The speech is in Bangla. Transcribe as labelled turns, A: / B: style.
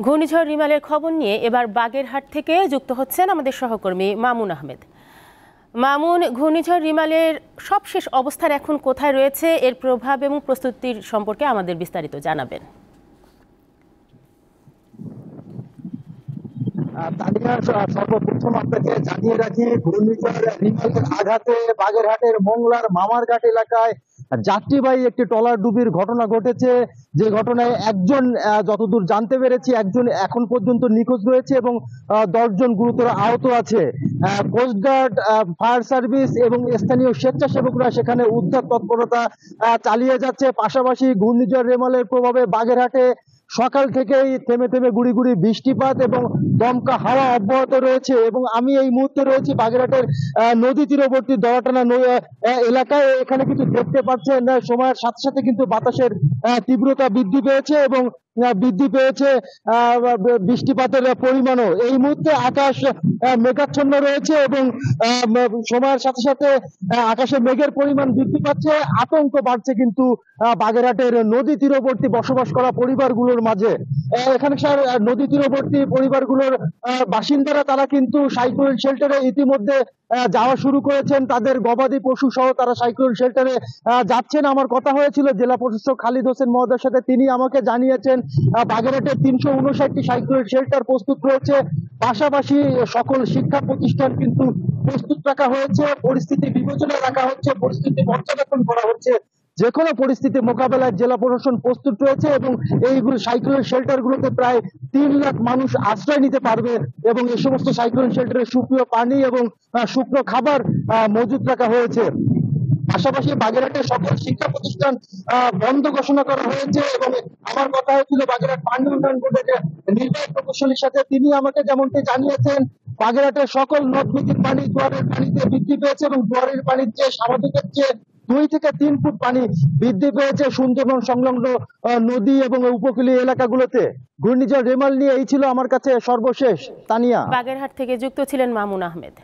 A: ঘূর্ণিঝড় রিমালের খবর নিয়ে এবার বাগেরহাট থেকে যুক্ত হচ্ছেন আমাদের সহকর্মী মামুন আহমেদ। মামুন, ঘূর্ণিঝড় রিমালের সবশেষ অবস্থান এখন কোথায় রয়েছে, এর প্রভাব এবং প্রস্তুতির সম্পর্কে আমাদের বিস্তারিত জানাবেন।
B: সর্বপ্রথম আপনাকে জানিয়ে রাখি, ঘূর্ণিঝড় রিমালের আঘাতে বাগেরহাটের মংলার মামারঘাট এলাকায় যাত্রীবাহী একটি ট্রলার ডুবির ঘটনা ঘটেছে। যে ঘটনায় একজন, যতদূর জানতে পেরেছি, একজন এখন পর্যন্ত নিখোঁজ রয়েছে এবং 10 জন গুরুতর আহত আছে। কোস্টগার্ড, ফায়ার সার্ভিস এবং স্থানীয় স্বেচ্ছাসেবকরা সেখানে উদ্ধার তৎপরতা চালিয়ে যাচ্ছে। পাশাপাশি ঘূর্ণিঝড় রেমালের প্রভাবে বাগেরহাটে সকাল থেকেই থেমে থেমে গুড়ি গুড়ি বৃষ্টিপাত এবং দমকা হাওয়া অব্যাহত রয়েছে এবং আমি এই মুহূর্তে রয়েছি বাগেরহাটের নদী তীরবর্তী দড়াটানা এলাকায়। এখানে কিন্তু দেখতে পাচ্ছেন সময়ের সাথে সাথে কিন্তু বাতাসের তীব্রতা বৃদ্ধি পেয়েছে এবং বৃদ্ধি পেয়েছে বৃষ্টিপাতের পরিমাণও। এই মুহূর্তে আকাশ মেঘাচ্ছন্ন রয়েছে এবং সময়ের সাথে সাথে আকাশে মেঘের পরিমাণ বৃদ্ধি পাচ্ছে। আতঙ্ক বাড়ছে কিন্তু বাগেরহাটের নদী তীরবর্তী বসবাস করা পরিবারগুলোর মাঝে। এখানকার নদী তীরবর্তী পরিবারগুলোর বাসিন্দারা তারা কিন্তু সাইক্লোন শেল্টারে ইতিমধ্যে যাওয়া শুরু করেছেন। তাদের গবাদি পশু সহ তারা সাইক্লোন শেল্টারে যাচ্ছেন। আমার কথা হয়েছিল জেলা প্রশাসক খালিদ হোসেন মহোদয়ের সাথে, তিনি আমাকে জানিয়েছেন বাগেরহাটে 359টি সাইক্লোন শেল্টার প্রস্তুত রয়েছে। পাশাপাশি সকল শিক্ষা প্রতিষ্ঠান কিন্তু প্রস্তুত রাখা হয়েছে, পরিস্থিতি বিবেচনায় রাখা হচ্ছে, পরিস্থিতি পর্যবেক্ষণ করা হচ্ছে। যে কোনো পরিস্থিতি মোকাবেলায় জেলা প্রশাসন প্রস্তুত রয়েছে এবং এইগুলো সাইক্লোন শেল্টার গুলোতে প্রায় 3 লাখ মানুষ আশ্রয় নিতে পারবে এবং এই সমস্ত সাইক্লোন শেল্টারে সুপেয় পানি এবং শুকনো খাবার মজুত রাখা হয়েছে। পাশাপাশি বাগেরহাটের সকল শিক্ষা প্রতিষ্ঠান বন্ধ ঘোষণা করা হয়েছে এবং আমার কথা হয়েছিল বাগেরহাট পানি উন্নয়ন বোর্ডের নির্বাহী প্রকৌশলীর সাথে, তিনি আমাকে যেমনটি জানিয়েছেন বাগেরহাটের সকল নদ নদীর পানি জোয়ারের পানিতে বৃদ্ধি পেয়েছে এবং জোয়ারের পানির চেয়ে স্বাভাবিকের চেয়ে 2 থেকে 3 ফুট পানি বৃদ্ধি পেয়েছে সুন্দরবন সংলগ্ন নদী এবং উপকূলীয় এলাকাগুলোতে। ঘূর্ণিঝড় রেমাল নিয়ে এই ছিল আমার কাছে সর্বশেষ। তানিয়া,
A: বাগেরহাট থেকে যুক্ত ছিলেন মামুন আহমেদ।